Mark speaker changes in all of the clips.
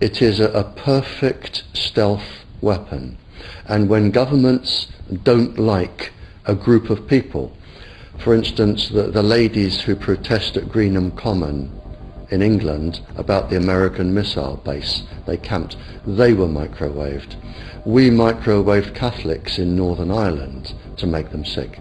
Speaker 1: It is a perfect stealth weapon, and when governments don't like a group of people, for instance the ladies who protest at Greenham Common in England about the American missile base they camped, they were microwaved. We microwaved Catholics in Northern Ireland to make them sick.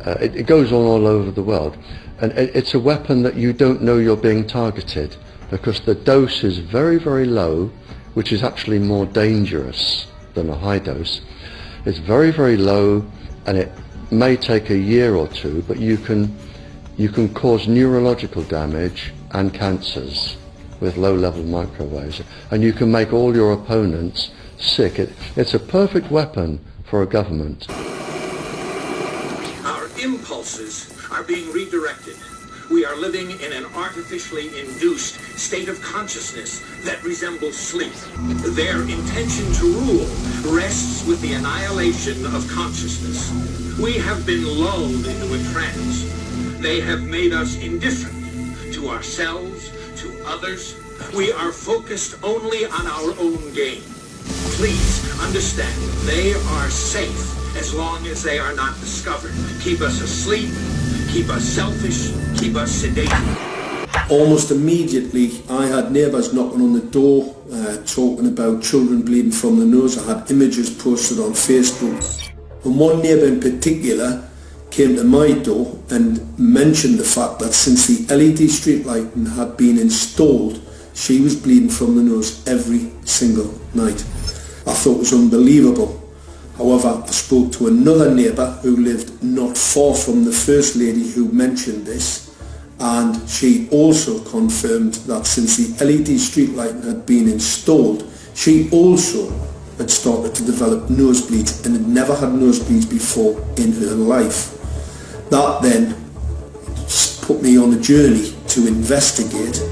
Speaker 1: It goes on all over the world, and it's a weapon that you don't know you're being targeted, because the dose is very, very low, which is actually more dangerous than a high dose. It's very, very low, and it may take a year or two, but you can cause neurological damage and cancers with low-level microwaves, and you can make all your opponents sick. It's a perfect weapon for a government.
Speaker 2: Our impulses are being redirected. We are living in an artificially induced state of consciousness that resembles sleep. Their intention to rule rests with the annihilation of consciousness. We have been lulled into a trance. They have made us indifferent to ourselves, to others. We are focused only on our own gain. Please understand, they are safe as long as they are not discovered. Keep us asleep, keep us selfish, keep us sedated.
Speaker 3: Almost immediately I had neighbours knocking on the door talking about children bleeding from the nose. I had images posted on Facebook, and one neighbour in particular came to my door and mentioned the fact that since the LED street lighting had been installed, she was bleeding from the nose every single night. I thought it was unbelievable. However, I spoke to another neighbour who lived not far from the first lady who mentioned this, and she also confirmed that since the LED street lighting had been installed, she also had started to develop nosebleeds and had never had nosebleeds before in her life. That then put me on a journey to investigate.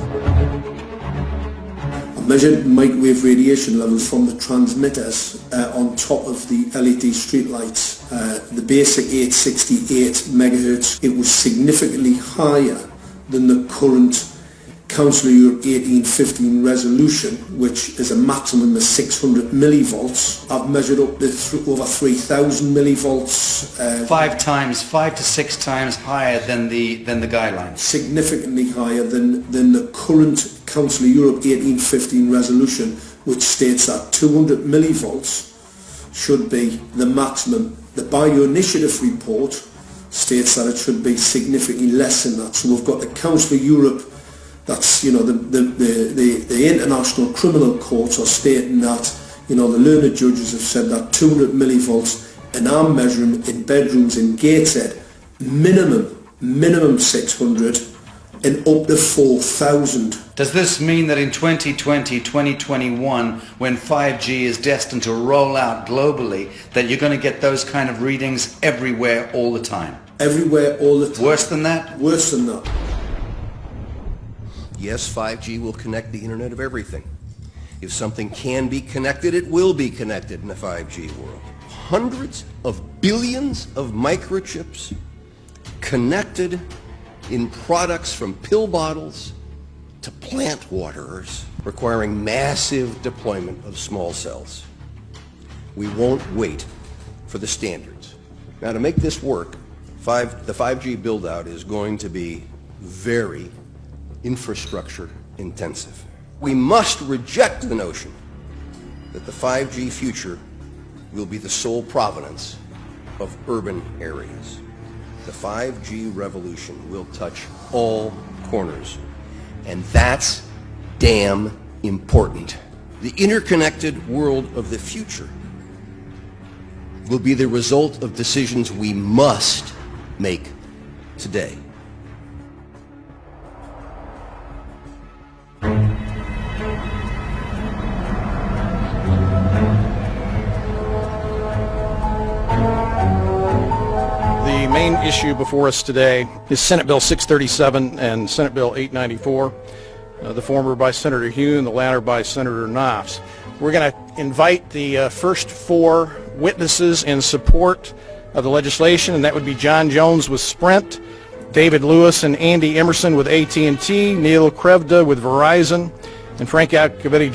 Speaker 3: I measured microwave radiation levels from the transmitters on top of the LED streetlights. The basic 868 megahertz, it was significantly higher than the current Council of Europe 1815 resolution, which is a maximum of 600 millivolts. I've measured up to over 3,000 millivolts.
Speaker 4: 5 to 6 times higher than the guidelines.
Speaker 3: Significantly higher than the current Council of Europe 1815 resolution, which states that 200 millivolts should be the maximum. The Bioinitiative report states that it should be significantly less than that. So we've got the Council of Europe, that's, you know, the international criminal courts are stating that, you know, the learned judges have said that 200 millivolts, and I'm measuring in bedrooms in Gateshead minimum 600 and up to 4,000.
Speaker 4: Does this mean that in 2020, 2021, when 5G is destined to roll out globally, that you're going to get those kind of readings everywhere all the time?
Speaker 3: Everywhere all the time.
Speaker 4: Worse than that?
Speaker 3: Worse than that.
Speaker 5: Yes, 5G will connect the Internet of everything. If something can be connected, it will be connected in the 5G world. Hundreds of billions of microchips connected in products from pill bottles to plant waterers, requiring massive deployment of small cells. We won't wait for the standards. Now, to make this work, the 5G build-out is going to be very infrastructure intensive. We must reject the notion that the 5G future will be the sole provenance of urban areas. The 5G revolution will touch all corners, and that's damn important. The interconnected world of the future will be the result of decisions we must make today.
Speaker 6: The main issue before us today is Senate Bill 637 and Senate Bill 894, the former by Senator Hune, the latter by Senator Knopf. We're going to invite the first 4 witnesses in support of the legislation, and that would be John Jones with Sprint, David Lewis and Andy Emerson with AT&T, Neil Krevda with Verizon, and Frank Alcavetti